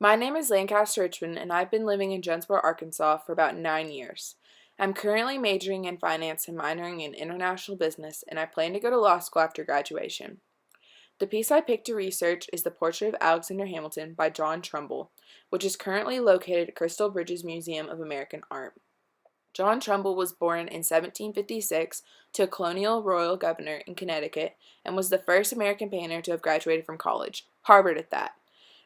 My name is Lancaster, Richmond, and I've been living in Jonesboro, Arkansas for about 9 years. I'm currently majoring in finance and minoring in international business, and I plan to go to law school after graduation. The piece I picked to research is the Portrait of Alexander Hamilton by John Trumbull, which is currently located at Crystal Bridges Museum of American Art. John Trumbull was born in 1756 to a colonial royal governor in Connecticut and was the first American painter to have graduated from college, Harvard at that.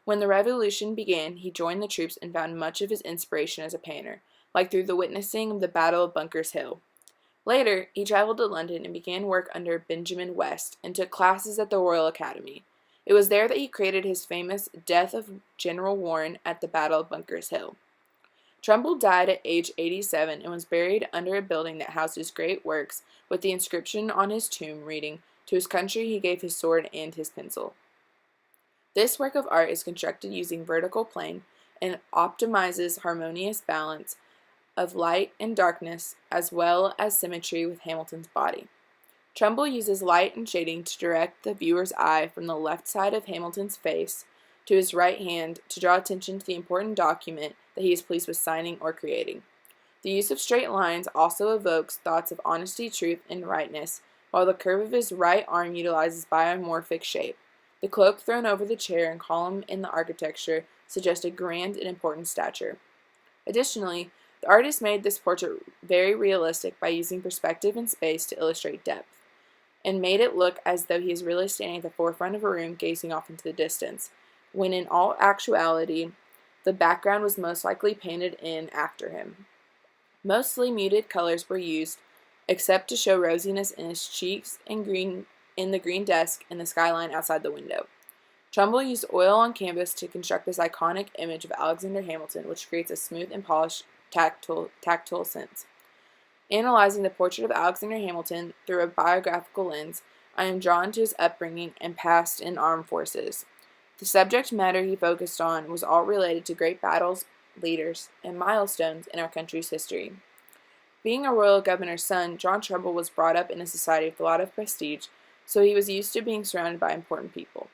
When the Revolution began, he joined the troops and found much of his inspiration as a painter, like through the witnessing of the Battle of Bunker's Hill. Later, he traveled to London and began work under Benjamin West and took classes at the Royal Academy. It was there that he created his famous Death of General Warren at the Battle of Bunker's Hill. Trumbull died at age 87 and was buried under a building that housed his great works with the inscription on his tomb reading, "To his country he gave his sword and his pencil." This work of art is constructed using vertical plane and optimizes harmonious balance of light and darkness as well as symmetry with Hamilton's body. Trumbull uses light and shading to direct the viewer's eye from the left side of Hamilton's face to his right hand to draw attention to the important document that he is pleased with signing or creating. The use of straight lines also evokes thoughts of honesty, truth, and rightness, while the curve of his right arm utilizes biomorphic shape. The cloak thrown over the chair and column in the architecture suggest a grand and important stature. Additionally, the artist made this portrait very realistic by using perspective and space to illustrate depth, and made it look as though he is really standing at the forefront of a room gazing off into the distance, when in all actuality, the background was most likely painted in after him. Mostly muted colors were used, except to show rosiness in his cheeks and green in the green desk and the skyline outside the window. Trumbull used oil on canvas to construct this iconic image of Alexander Hamilton, which creates a smooth and polished tactile sense. Analyzing the portrait of Alexander Hamilton through a biographical lens, I am drawn to his upbringing and past in armed forces. The subject matter he focused on was all related to great battles, leaders, and milestones in our country's history. Being a royal governor's son, John Trumbull was brought up in a society with a lot of prestige, so he was used to being surrounded by important people.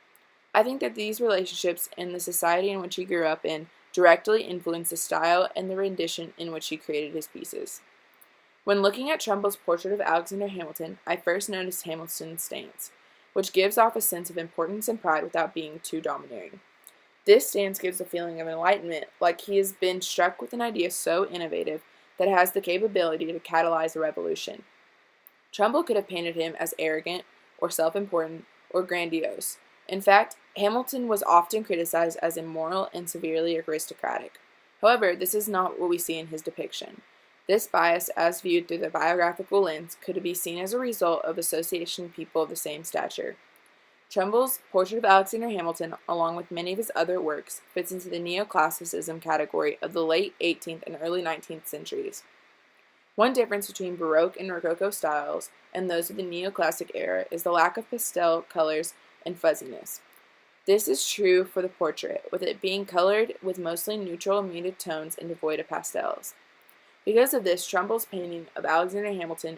I think that these relationships and the society in which he grew up in directly influenced the style and the rendition in which he created his pieces. When looking at Trumbull's portrait of Alexander Hamilton, I first noticed Hamilton's stance, which gives off a sense of importance and pride without being too domineering. This stance gives a feeling of enlightenment, like he has been struck with an idea so innovative that it has the capability to catalyze a revolution. Trumbull could have painted him as arrogant, or self-important, or grandiose. In fact, Hamilton was often criticized as immoral and severely aristocratic. However, this is not what we see in his depiction. This bias, as viewed through the biographical lens, could be seen as a result of association with people of the same stature. Trumbull's Portrait of Alexander Hamilton, along with many of his other works, fits into the neoclassicism category of the late 18th and early 19th centuries. One difference between Baroque and Rococo styles and those of the neoclassic era is the lack of pastel colors and fuzziness. This is true for the portrait, with it being colored with mostly neutral and muted tones and devoid of pastels. Because of this, Trumbull's painting of Alexander Hamilton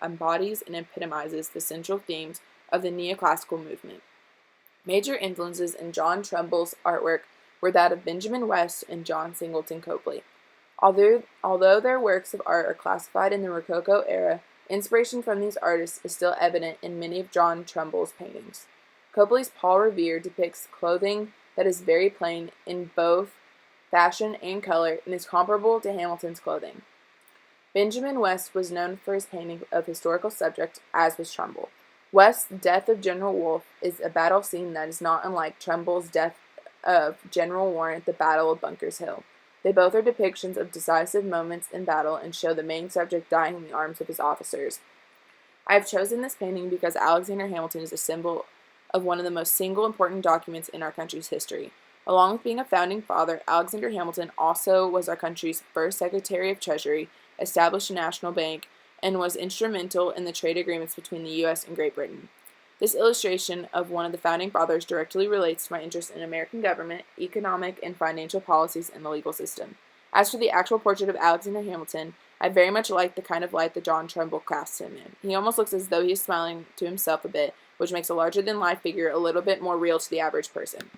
embodies and epitomizes the central themes of the neoclassical movement. Major influences in John Trumbull's artwork were that of Benjamin West and John Singleton Copley. Although their works of art are classified in the Rococo era, inspiration from these artists is still evident in many of John Trumbull's paintings. Copley's Paul Revere depicts clothing that is very plain in both fashion and color and is comparable to Hamilton's clothing. Benjamin West was known for his painting of historical subjects, as was Trumbull. West's Death of General Wolfe is a battle scene that is not unlike Trumbull's Death of General Warren at the Battle of Bunker's Hill. They both are depictions of decisive moments in battle and show the main subject dying in the arms of his officers. I have chosen this painting because Alexander Hamilton is a symbol of one of the most single important documents in our country's history. Along with being a founding father, Alexander Hamilton also was our country's first Secretary of Treasury, established a national bank, and was instrumental in the trade agreements between the U.S. and Great Britain. This illustration of one of the founding fathers directly relates to my interest in American government, economic and financial policies, and the legal system. As for the actual portrait of Alexander Hamilton, I very much like the kind of light that John Trumbull casts him in. He almost looks as though he is smiling to himself a bit, which makes a larger-than-life figure a little bit more real to the average person.